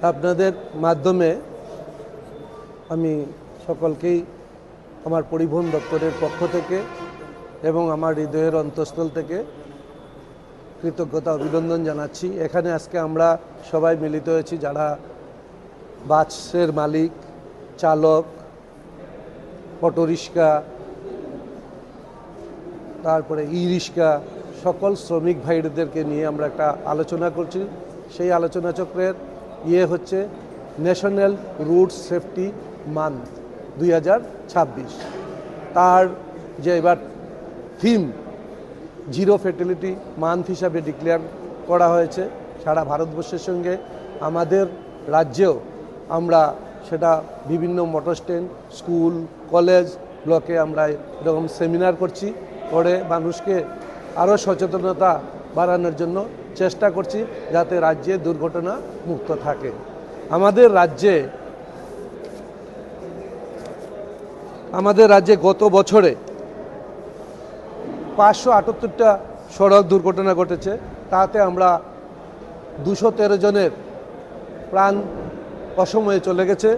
আপনাদের মাধ্যমে আমি সকলকেই আমার পরিবহন দপ্তরের পক্ষ থেকে এবং আমার হৃদয়ের অন্তঃস্থল থেকে কৃতজ্ঞতা অভিনন্দন জানাচ্ছি। এখানে আজকে আমরা সবাই মিলিত হয়েছি, যারা বাসের মালিক, চালক, অটোরিক্সা, তারপরে ই রিক্সা, সকল শ্রমিক ভাইদেরকে নিয়ে আমরা একটা আলোচনা করছি। সেই আলোচনা চক্রের হচ্ছে ন্যাশনাল রুট সেফটি মান্থ 2026। তার যে এবার থিম জিরো ফ্যাটালিটি মান্থ হিসাবে ডিক্লেয়ার করা হয়েছে সারা ভারতবর্ষের সঙ্গে। আমাদের রাজ্যেও আমরা সেটা বিভিন্ন মোটর স্ট্যান্ড, স্কুল, কলেজ, ব্লকে আমরা এরকম সেমিনার করছি, করে মানুষকে আরও সচেতনতা বাড়ানোর জন্য চেষ্টা করছি যাতে রাজ্যে দুর্ঘটনা মুক্ত থাকে। আমাদের রাজ্যে গত বছরে 578টা সড়ক দুর্ঘটনা ঘটেছে। তাতে আমরা 213 জনের প্রাণ অসময়ে চলে গেছে,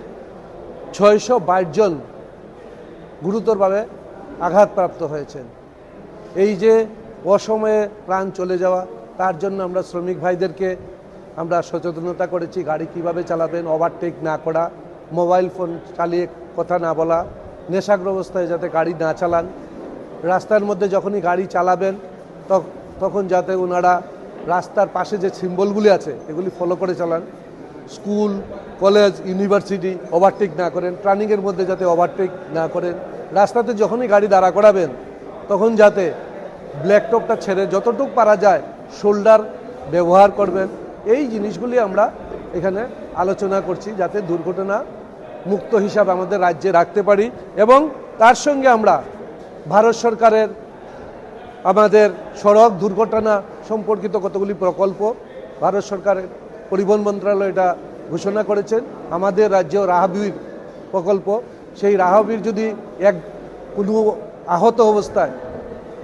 622 জন গুরুতরভাবে আঘাতপ্রাপ্ত হয়েছেন। এই যে অসময়ে প্রাণ চলে যাওয়া, তার জন্য আমরা শ্রমিক ভাইদেরকে আমরা সচেতনতা করেছি, গাড়ি কিভাবে চালাবেন, ওভারটেক না করা, মোবাইল ফোন চালিয়ে কথা না বলা, নেশাগ্র অবস্থায় যাতে গাড়ি না চালান, রাস্তার মধ্যে যখনই গাড়ি চালাবেন তখন যাতে ওনারা রাস্তার পাশে যে সিম্বলগুলি আছে এগুলি ফলো করে চালান, স্কুল, কলেজ, ইউনিভার্সিটি ওভারটেক না করেন, টার্নিংয়ের মধ্যে যাতে ওভারটেক না করেন, রাস্তাতে যখনই গাড়ি দাঁড়া করাবেন তখন যাতে ব্ল্যাক টপটা ছেড়ে যতটুকু পারা যায় শোল্ডার ব্যবহার করবেন। এই জিনিসগুলি আমরা এখানে আলোচনা করছি যাতে দুর্ঘটনা মুক্ত হিসাব আমাদের রাজ্যে রাখতে পারি। এবং তার সঙ্গে আমরা ভারত সরকারের আমাদের সড়ক দুর্ঘটনা সম্পর্কিত কতগুলি প্রকল্প ভারত সরকারের পরিবহন মন্ত্রণালয় এটা ঘোষণা করেছেন। আমাদের রাজ্যেও রাহাবীর প্রকল্প, সেই রাহাবীর যদি কোনো আহত অবস্থায়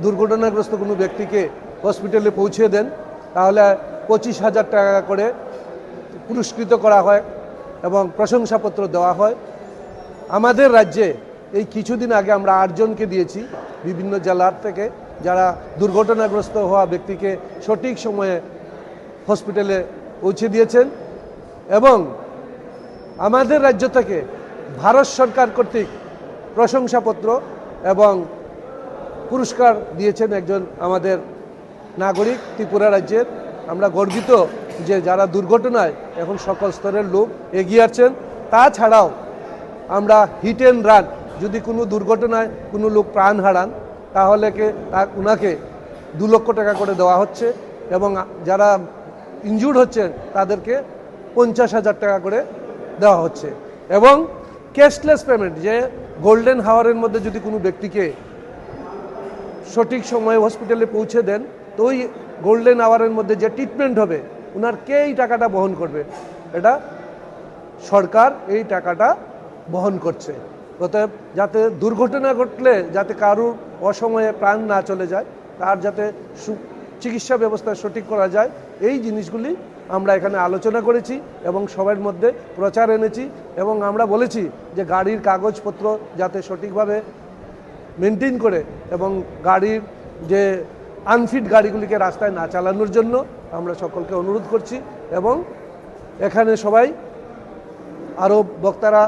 দুর্ঘটনাগ্রস্ত কোনো ব্যক্তিকে হসপিটালে পৌঁছে দেন তাহলে 25,000 টাকা করে পুরস্কৃত করা হয় এবং প্রশংসাপত্র দেওয়া হয়। আমাদের রাজ্যে এই কিছুদিন আগে আমরা 8 জনকে দিয়েছি বিভিন্ন জেলার থেকে, যারা দুর্ঘটনাগ্রস্ত হওয়া ব্যক্তিকে সঠিক সময়ে হসপিটালে পৌঁছে দিয়েছেন। এবং আমাদের রাজ্য থেকে ভারত সরকার কর্তৃক প্রশংসাপত্র এবং পুরস্কার দিয়েছেন একজন আমাদের নাগরিক ত্রিপুরা রাজ্যের। আমরা গর্বিত যে যারা দুর্ঘটনায় এখন সকল স্তরের লোক এগিয়ে আসছেন। তাছাড়াও আমরা হিট অ্যান্ড রান, যদি কোনো দুর্ঘটনায় কোনো লোক প্রাণ হারান তাহলে ওনাকে 2 লক্ষ টাকা করে দেওয়া হচ্ছে এবং যারা ইনজুর্ড হচ্ছেন তাদেরকে 50,000 টাকা করে দেওয়া হচ্ছে। এবং ক্যাশলেস পেমেন্ট, যে গোল্ডেন হাওয়ারের মধ্যে যদি কোনো ব্যক্তিকে সঠিক সময়ে হসপিটালে পৌঁছে দেন তো ওই গোল্ডেন আওয়ারের মধ্যে যে ট্রিটমেন্ট হবে ওনার কে এই টাকাটা বহন করবে? এটা সরকার এই টাকাটা বহন করছে। অতএব যাতে দুর্ঘটনা ঘটলে যাতে কারুর অসময়ে প্রাণ না চলে যায়, তার যাতে চিকিৎসা ব্যবস্থা সঠিক করা যায়, এই জিনিসগুলি আমরা এখানে আলোচনা করেছি এবং সবার মধ্যে প্রচার এনেছি। এবং আমরা বলেছি যে গাড়ির কাগজপত্র যাতে সঠিকভাবে মেনটেন করে এবং গাড়ির যে আনফিট গাড়িগুলিকে রাস্তায় না চালানোর জন্য আমরা সকলকে অনুরোধ করছি। এবং এখানে সবাই আরও বক্তারা